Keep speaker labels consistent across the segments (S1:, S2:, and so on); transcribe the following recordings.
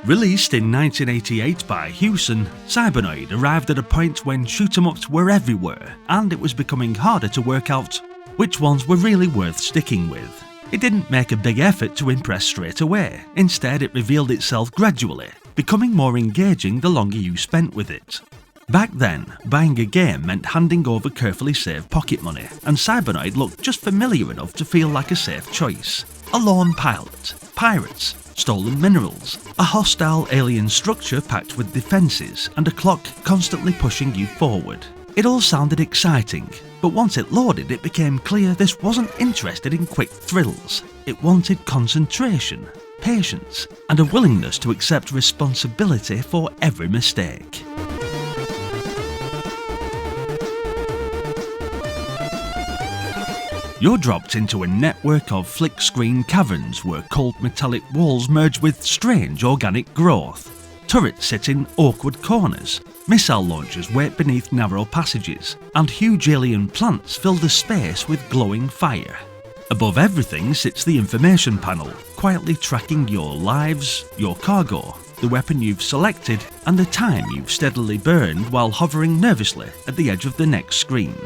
S1: Released in 1988 by Hewson, Cybernoid arrived at a point when shoot-em-ups were everywhere, and it was becoming harder to work out which ones were really worth sticking with. It didn't make a big effort to impress straight away. Instead, it revealed itself gradually, becoming more engaging the longer you spent with it. Back then, buying a game meant handing over carefully saved pocket money, and Cybernoid looked just familiar enough to feel like a safe choice. A lone pilot, pirates, stolen minerals, a hostile alien structure packed with defences, and a clock constantly pushing you forward. It all sounded exciting, but once it loaded it became clear this wasn't interested in quick thrills. It wanted concentration, patience, and a willingness to accept responsibility for every mistake. You're dropped into a network of flick-screen caverns where cold metallic walls merge with strange organic growth. Turrets sit in awkward corners, missile launchers wait beneath narrow passages, and huge alien plants fill the space with glowing fire. Above everything sits the information panel, quietly tracking your lives, your cargo, the weapon you've selected, and the time you've steadily burned while hovering nervously at the edge of the next screen.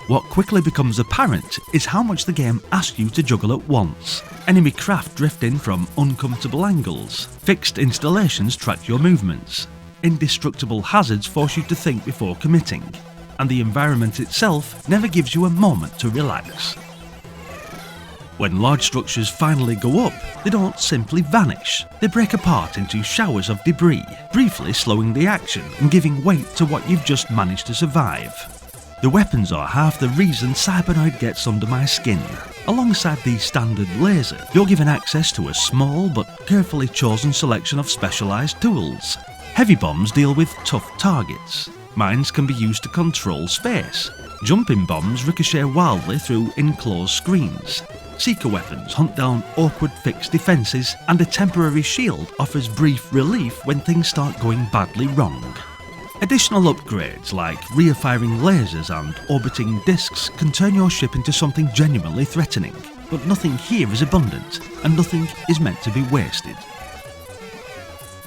S1: What quickly becomes apparent is how much the game asks you to juggle at once. Enemy craft drift in from uncomfortable angles, fixed installations track your movements, indestructible hazards force you to think before committing, and the environment itself never gives you a moment to relax. When large structures finally go up, they don't simply vanish, they break apart into showers of debris, briefly slowing the action and giving weight to what you've just managed to survive. The weapons are half the reason Cybernoid gets under my skin. Alongside the standard laser, you're given access to a small but carefully chosen selection of specialised tools. Heavy bombs deal with tough targets. Mines can be used to control space. Jumping bombs ricochet wildly through enclosed screens. Seeker weapons hunt down awkward fixed defences, and a temporary shield offers brief relief when things start going badly wrong. Additional upgrades like rear-firing lasers and orbiting discs can turn your ship into something genuinely threatening, but nothing here is abundant, and nothing is meant to be wasted.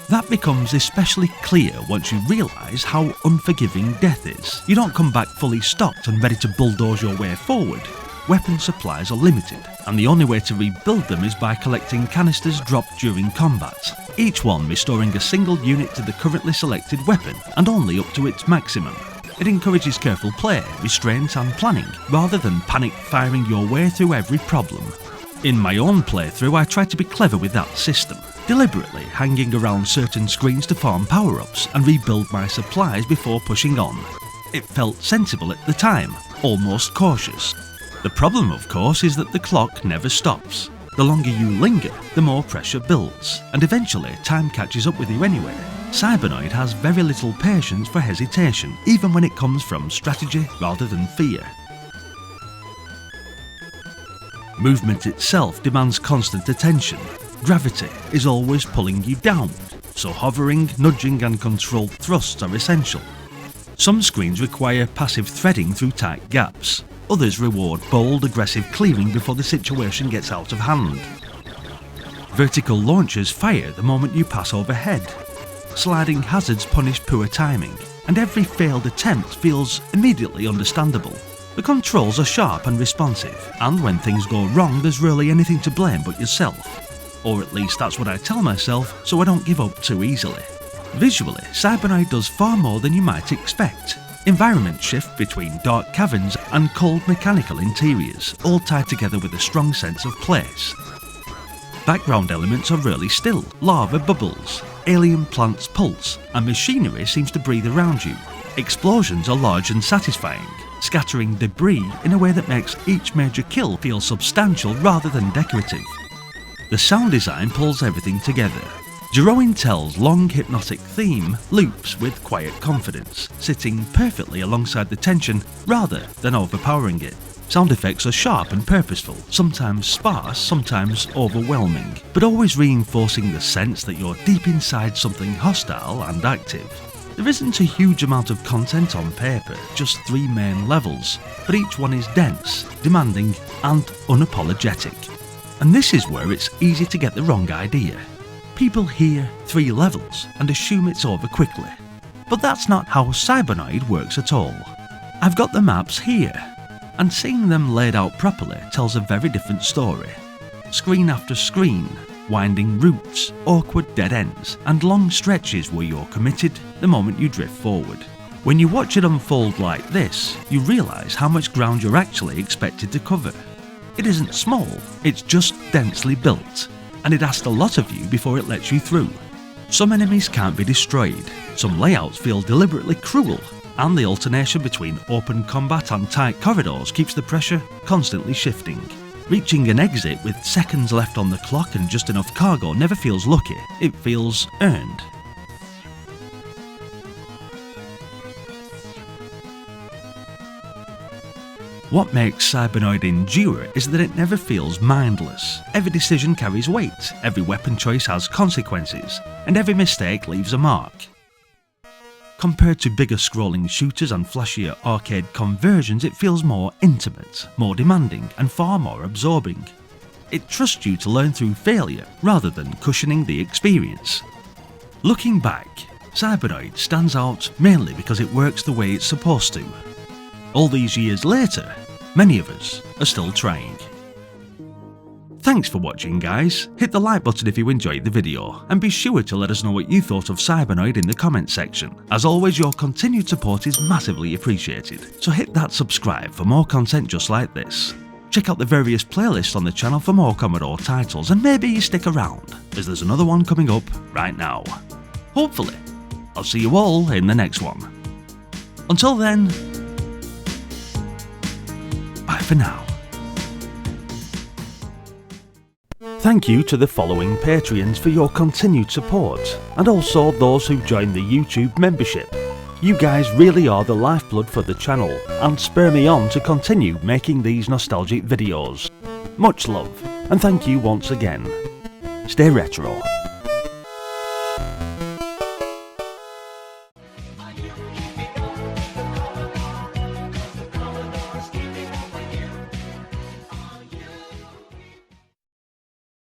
S1: That becomes especially clear once you realise how unforgiving death is. You don't come back fully stocked and ready to bulldoze your way forward. Weapon supplies are limited, and the only way to rebuild them is by collecting canisters dropped during combat, each one restoring a single unit to the currently selected weapon and only up to its maximum. It encourages careful play, restraint and planning, rather than panic firing your way through every problem. In my own playthrough I tried to be clever with that system, deliberately hanging around certain screens to farm power-ups and rebuild my supplies before pushing on. It felt sensible at the time, almost cautious. The problem, of course, is that the clock never stops. The longer you linger, the more pressure builds, and eventually time catches up with you anyway. Cybernoid has very little patience for hesitation, even when it comes from strategy rather than fear. Movement itself demands constant attention. Gravity is always pulling you down, so hovering, nudging and controlled thrusts are essential. Some screens require passive threading through tight gaps. Others reward bold, aggressive clearing before the situation gets out of hand. Vertical launchers fire the moment you pass overhead. Sliding hazards punish poor timing, and every failed attempt feels immediately understandable. The controls are sharp and responsive, and when things go wrong there's rarely anything to blame but yourself. Or at least that's what I tell myself, so I don't give up too easily. Visually, Cybernoid does far more than you might expect. Environments shift between dark caverns and cold mechanical interiors, all tied together with a strong sense of place. Background elements are rarely still. Lava bubbles, alien plants pulse, and machinery seems to breathe around you. Explosions are large and satisfying, scattering debris in a way that makes each major kill feel substantial rather than decorative. The sound design pulls everything together. Jeroen Tel's long hypnotic theme loops with quiet confidence, sitting perfectly alongside the tension rather than overpowering it. Sound effects are sharp and purposeful, sometimes sparse, sometimes overwhelming, but always reinforcing the sense that you're deep inside something hostile and active. There isn't a huge amount of content on paper, just 3 main levels, but each one is dense, demanding and unapologetic. And this is where it's easy to get the wrong idea. People hear 3 levels and assume it's over quickly. But that's not how Cybernoid works at all. I've got the maps here, and seeing them laid out properly tells a very different story. Screen after screen, winding routes, awkward dead ends, and long stretches where you're committed the moment you drift forward. When you watch it unfold like this, you realise how much ground you're actually expected to cover. It isn't small, it's just densely built, and it asks a lot of you before it lets you through. Some enemies can't be destroyed, some layouts feel deliberately cruel, and the alternation between open combat and tight corridors keeps the pressure constantly shifting. Reaching an exit with seconds left on the clock and just enough cargo never feels lucky, it feels earned. What makes Cybernoid endure is that it never feels mindless. Every decision carries weight, every weapon choice has consequences, and every mistake leaves a mark. Compared to bigger scrolling shooters and flashier arcade conversions, it feels more intimate, more demanding, and far more absorbing. It trusts you to learn through failure rather than cushioning the experience. Looking back, Cybernoid stands out mainly because it works the way it's supposed to. All these years later, many of us are still trying. Thanks for watching, guys. Hit the like button if you enjoyed the video, and be sure to let us know what you thought of Cybernoid in the comments section. As always, your continued support is massively appreciated, so hit that subscribe for more content just like this. Check out the various playlists on the channel for more Commodore titles, and maybe you stick around, as there's another one coming up right now. Hopefully. I'll see you all in the next one. Until then, bye for now. Thank you to the following Patreons for your continued support, and also those who joined the YouTube membership. You guys really are the lifeblood for the channel, and spur me on to continue making these nostalgic videos. Much love, and thank you once again. Stay retro.